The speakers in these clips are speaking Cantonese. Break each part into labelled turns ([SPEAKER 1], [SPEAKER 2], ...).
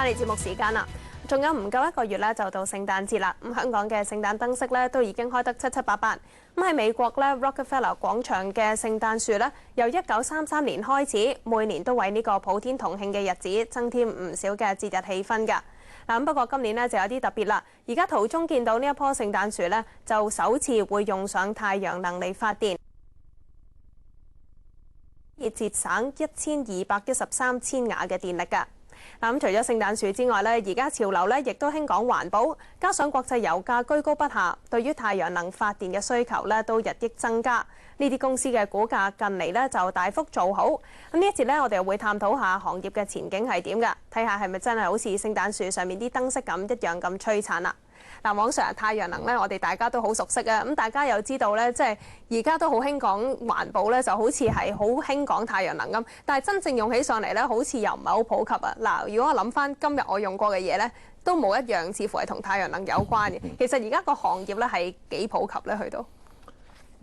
[SPEAKER 1] 嚟節目時間啦，仲有唔夠一個月咧就到聖誕節啦。咁香港嘅聖誕燈飾咧都已經開得七七八八。咁喺美國咧 Rockefeller 廣場嘅聖誕樹咧，由1933年開始，每年都為呢個普天同慶嘅日子增添唔少嘅節日氣氛㗎。嗱，不過今年咧就有啲特別啦。而家途中見到呢一棵聖誕樹咧，就首次會用上太陽能嚟發電，而節省1213千瓦嘅電力㗎。嗱，咁除咗聖誕樹之外咧，而家潮流咧亦都興講環保，加上國際油價居高不下，對於太陽能發電嘅需求咧都日益增加。呢啲公司嘅股價近嚟咧就大幅做好。咁呢一節咧，我哋又會探討下行業嘅前景係點㗎，睇下係咪真係好似聖誕樹上面啲燈飾咁一樣咁璀璨啦。嗱，往常太陽能咧，我哋大家都好熟悉啊。咁大家又知道咧，即係而家都好興講環保咧，就好似係好興講太陽能咁。但係真正用起上嚟咧，好似又唔係好普及啊。嗱，如果我諗翻今日我用過嘅嘢咧，都冇一樣似乎係同太陽能有關嘅。其實而家個行業咧係幾普及咧，去到。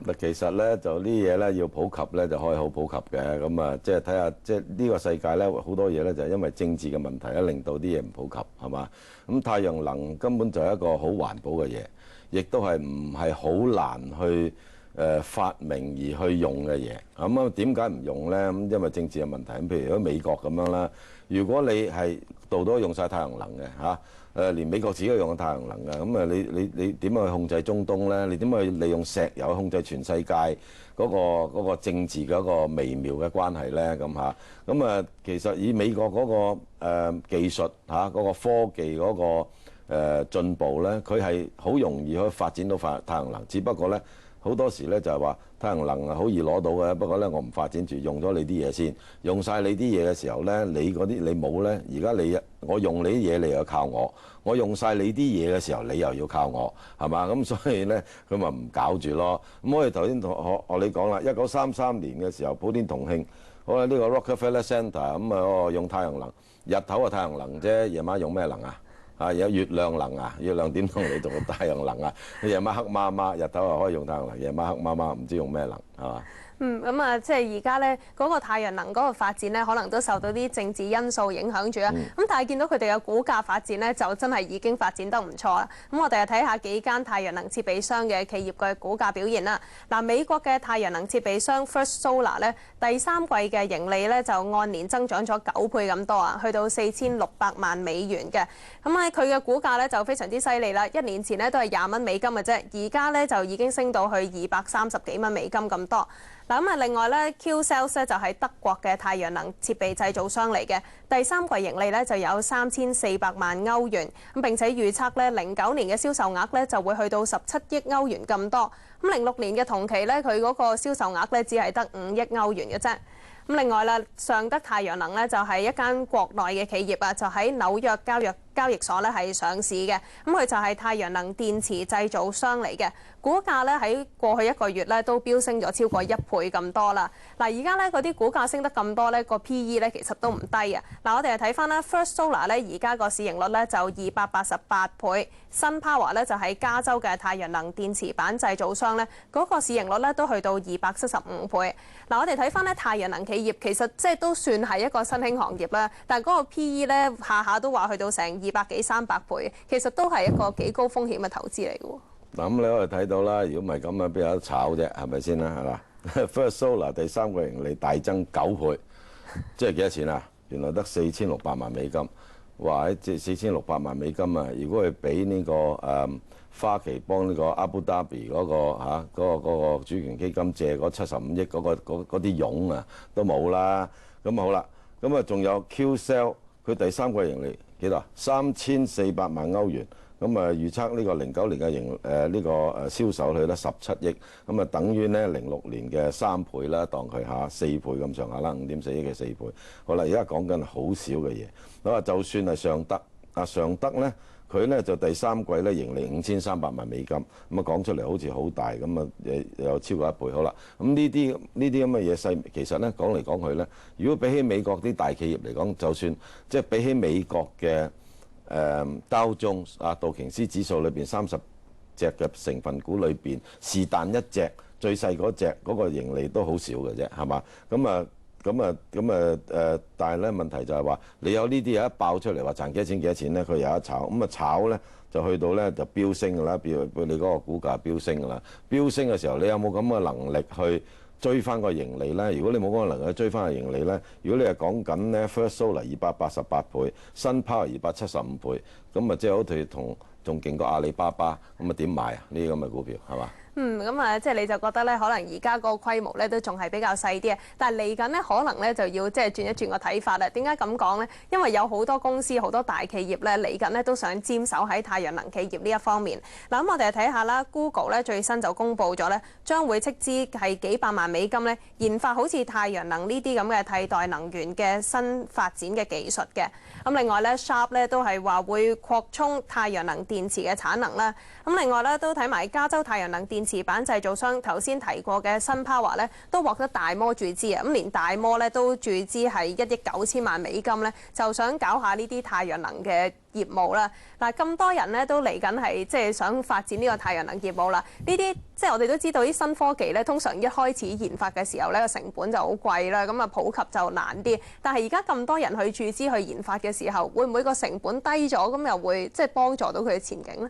[SPEAKER 2] 嗱，其實咧就呢嘢咧要普及咧就可以好普及嘅，咁啊即係睇下即係呢個世界咧好多嘢咧就係因為政治嘅問題咧令到啲嘢唔普及係嘛？咁太陽能根本就係一個好環保嘅嘢，亦都係唔係好難去發明而去用嘅嘢。咁啊點解唔用咧？咁因為政治嘅問題。咁譬如喺美國咁樣啦，如果你係度都用晒太陽能嘅嚇。連美國自己都用緊太陽能嘅，咁啊你點樣去控制中東咧？你點樣去利用石油控制全世界嗰個政治嗰個微妙嘅關係咧？咁嚇，咁啊其實以美國嗰個技術嚇嗰個科技嗰個進步咧，佢係好容易可以發展到太陽能，只不過咧。好多時咧就係話太陽能好易攞到嘅，不過咧我唔發展住，用咗你啲嘢先，用晒你啲嘢嘅時候咧，你嗰啲你冇咧，而家我用你啲嘢，你又靠我用晒你啲嘢嘅時候，你又要靠我，係嘛？咁所以咧佢咪唔搞住咯。咁我哋頭先同你講啦，1933年嘅時候普天同慶，好啦呢個 Rockefeller Center 咁啊用太陽能，日頭啊太陽能啫，夜晚用咩能啊？有月亮能啊？月亮點同你做太陽能啊？你夜晚黑媽媽，日頭又可以用太陽能，夜晚黑媽媽唔知用咩能係嘛？
[SPEAKER 1] 咁啊，即係而家咧嗰個太陽能嗰個發展咧，可能都受到啲政治因素影響住啊。咁但係見到佢哋嘅股價發展咧，就真係已經發展得唔錯啦。咁我哋又睇下幾間太陽能設備商嘅企業嘅股價表現啦。嗱，美國嘅太陽能設備商 First Solar 咧，第三季嘅盈利咧就按年增長咗9倍咁多啊，去到4600萬美元嘅。咁喺佢嘅股價咧就非常之犀利啦。1年前咧都係20蚊美金嘅啫，而家咧就已經升到去230幾蚊美金咁多。嗱咁啊，另外咧 Qcells 咧就係德國嘅太陽能設備製造商嚟嘅，第三季盈利咧就有3400萬歐元，咁並且預測咧09年嘅銷售額咧就會去到17億歐元咁多，咁06年嘅同期咧佢嗰個銷售額咧只係得5億歐元嘅啫。咁另外啦，尚德太陽能咧就係一間國內嘅企業啊，就喺紐約交易所咧係上市嘅。咁佢就係太陽能電池製造商嚟嘅，股價咧喺過去1個月咧都飆升咗超過1倍咁多啦。嗱，而家咧嗰啲股價升得咁多咧，個 PE 咧其實都唔低啊。嗱，我哋睇翻啦 First Solar 咧而家個市盈率咧就288倍，SunPower 咧就係加州嘅太陽能電池板製造商咧，嗰個市盈率咧都去到275倍。嗱，我哋睇翻咧太陽能企業其實即係都算係一個新興行業啦，但係嗰個 PE 咧下下都話去到成200幾300倍，其實都係一個幾高風險嘅投資嚟嘅喎。
[SPEAKER 2] 嗱，咁你可以睇到啦，如果唔係咁啊，邊有得炒啫？係咪先啦？係嘛？First Solar 第三個盈利大增9倍，即係幾多錢啊？原來得4600萬美金。哇！即係4600萬美金啊！如果佢俾呢個花旗幫呢個 Abu Dhabi 嗰個主權基金借嗰75億嗰啲傭啊，都冇啦。咁好啦，咁啊仲有 Qcell， 佢第三季盈利幾多？3400萬歐元。咁啊預測呢個09年嘅呢個銷售去得17億，咁啊等於咧06年嘅3倍啦，當佢4倍咁上下啦，5.4億嘅4倍。好啦，而家講緊好少嘅嘢。咁啊，就算係尚德，尚德咧佢咧就第三季咧盈利5300萬美金，咁啊講出嚟好似好大，咁啊又超過1倍。好啦，咁呢啲咁嘅嘢細，其實咧講嚟講去咧，如果比起美國啲大企業嚟講，就算即係比起美國嘅道瓊道瓊斯指數裏邊30隻嘅成分股裏邊，是但一隻最細嗰隻嗰個盈利都好少嘅啫，係嘛？咁啊但係咧問題就係話，你有呢啲嘢一爆出嚟話賺幾多錢咧，佢有得炒，咁啊炒咧就去到咧就飆升㗎啦，譬如你嗰個股價飆升㗎啦，飆升嘅時候你有冇咁嘅能力去追翻個盈利咧？如果你冇嗰個能力去追翻個盈利咧，如果你係講緊咧 First Solar 288倍，SunPower 275倍，咁啊即係好似仲勁過阿里巴巴，咁啊點買啊？呢啲咁嘅股票係嘛？
[SPEAKER 1] 咁啊，即係你就覺得咧，可能而家嗰個規模咧都仲係比較細啲啊。但係嚟緊咧，可能咧就要即係轉一轉個睇法啦。點解咁講咧？因為有好多公司、好多大企業咧嚟緊咧都想沾手喺太陽能企業呢一方面。嗱，咁我哋睇下啦 ，Google 咧最新就公布咗咧，將會斥資係幾百萬美金咧，研發好似太陽能呢啲咁嘅替代能源嘅新發展嘅技術嘅。咁另外咧 ，Sharp 咧都係話會擴充太陽能電池嘅產能啦。咁另外咧都睇埋加州太陽能電池板製造商頭先提過嘅SunPower咧，都獲得大摩注資啊！咁連大摩咧都注資係1億9千萬美金咧，就想搞下呢啲太陽能嘅業務啦。嗱，咁多人咧都嚟緊係即係想發展呢個太陽能業務啦。呢啲即係我哋都知道啲新科技咧，通常一開始研發嘅時候咧個成本就好貴啦，咁啊普及就難啲。但係而家咁多人去注資去研發嘅時候，會唔會個成本低咗，咁又會即係幫助到佢嘅前景咧？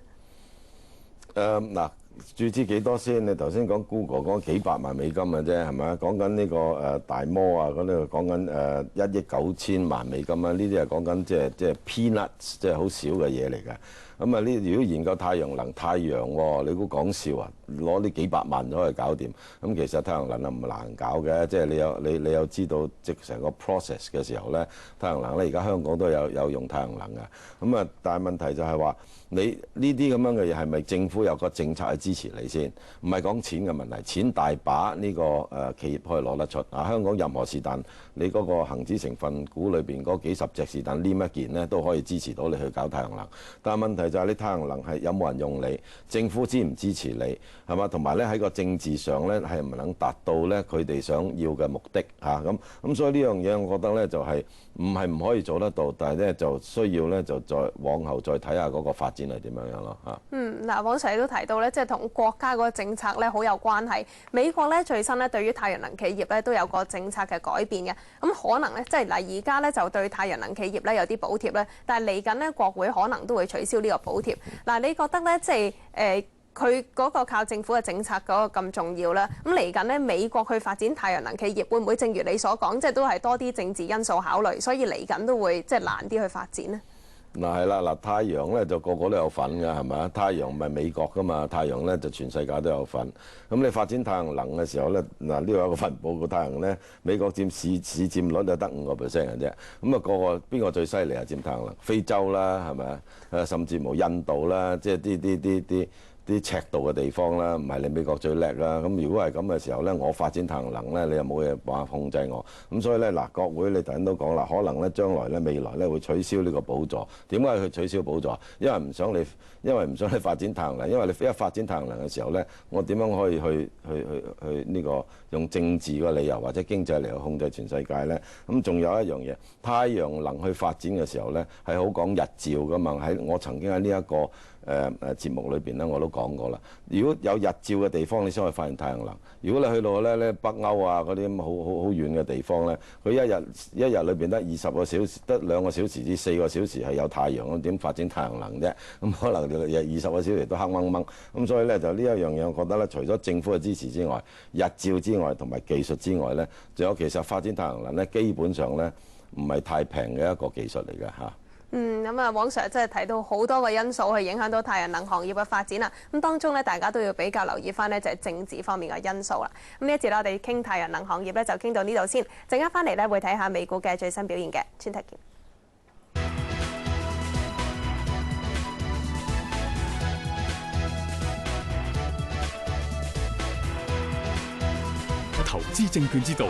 [SPEAKER 2] 嗱，注資幾多先？你頭先講 Google 講幾百萬美金嘅啫，係咪啊？講緊呢個大摩啊，嗰度講緊1億9千萬美金啊，呢啲係講緊即係 peanuts， 即係好少嘅嘢嚟㗎。咁啊，呢如果研究太陽能、太陽喎，你估講笑啊？攞呢幾百萬就可以搞掂。咁其實太陽能啊唔難搞嘅，即係你有知道即成個 process 嘅時候咧，太陽能咧而家香港都有用太陽能㗎。咁啊，但係問題就係話你呢啲咁樣嘅嘢係咪政府有個政策去支持你先？唔係講錢嘅問題，錢大把呢個企業可以攞得出。啊，香港任何是但你嗰個恆指成分股裏邊嗰幾十隻是但黏一件咧，都可以支持到你去搞太陽能。但係問題就係你太陽能係有冇人用你？政府支唔支持你？係嘛？同埋咧喺個政治上咧係唔能達到咧佢哋想要嘅目的嚇咁所以呢樣嘢我覺得咧就係唔可以做得到，但係咧就需要咧就再往後再睇下嗰個發展係點樣咯嚇。
[SPEAKER 1] 嗱，王 Sir 都提到咧，即係同國家嗰個政策咧好有關係。美國咧最新咧對於太陽能企業咧都有個政策嘅改變嘅。咁可能咧即係嗱而家咧就對太陽能企業咧有啲補貼咧，但係嚟緊咧國會可能都會取消呢個補貼。嗱，你覺得咧即係佢嗰個靠政府嘅政策嗰個咁重要啦。咁嚟緊咧，美國去發展太陽能企業，會唔會正如你所講，即係都係多啲政治因素考慮，所以嚟緊都會即係難啲去發展呢？
[SPEAKER 2] 嗱係啦，嗱太陽咧就個個都有份㗎，係咪啊？太陽唔係美國㗎嘛，太陽咧就全世界都有份。咁你發展太陽能嘅時候咧，嗱呢個有個份報告，太陽咧美國佔市佔率就得5%嘅啫。咁啊邊個最犀利啊？佔太陽能？非洲啦，係咪啊？甚至乎印度啦，即係啲赤道嘅地方啦，唔係你美國最叻啦。咁如果係咁嘅時候咧，我發展太陽能咧，你又冇嘢辦法控制我。咁所以咧，嗱國會你頭先都講啦，可能咧將來咧未來咧會取消呢個補助。點解佢取消補助？因為唔想你發展太陽能，因為你一發展太陽能嘅時候咧，我點樣可以去呢個用政治嘅理由或者經濟嚟去控制全世界咧？咁仲有一樣嘢，太陽能去發展嘅時候咧係好講日照噶嘛。我曾經喺呢一個節目裏邊咧我都講過啦。如果有日照嘅地方，你先可以發現太陽能。如果你去到咧北歐啊嗰啲咁好遠嘅地方咧，佢一日裏邊得20個小時，得2個小時至4個小時係有太陽，咁點發展太陽能啫？咁可能20個小時都黑掹掹。咁所以咧就呢一樣嘢，我覺得咧除咗政府嘅支持之外，日照之外同埋技術之外咧，仲有其實發展太陽能咧，基本上咧唔係太平嘅一個技術嚟嘅嚇。
[SPEAKER 1] 咁啊，王 Sir 真係提到好多個因素去影響到太陽能行業嘅發展啦。咁當中咧，大家都要比較留意翻呢，就係政治方面嘅因素啦。咁呢一節咧，我哋傾太陽能行業咧，就傾到呢度先。陣間翻嚟咧，會睇下美股嘅最新表現嘅。轉頭見。
[SPEAKER 3] 投資證券之道。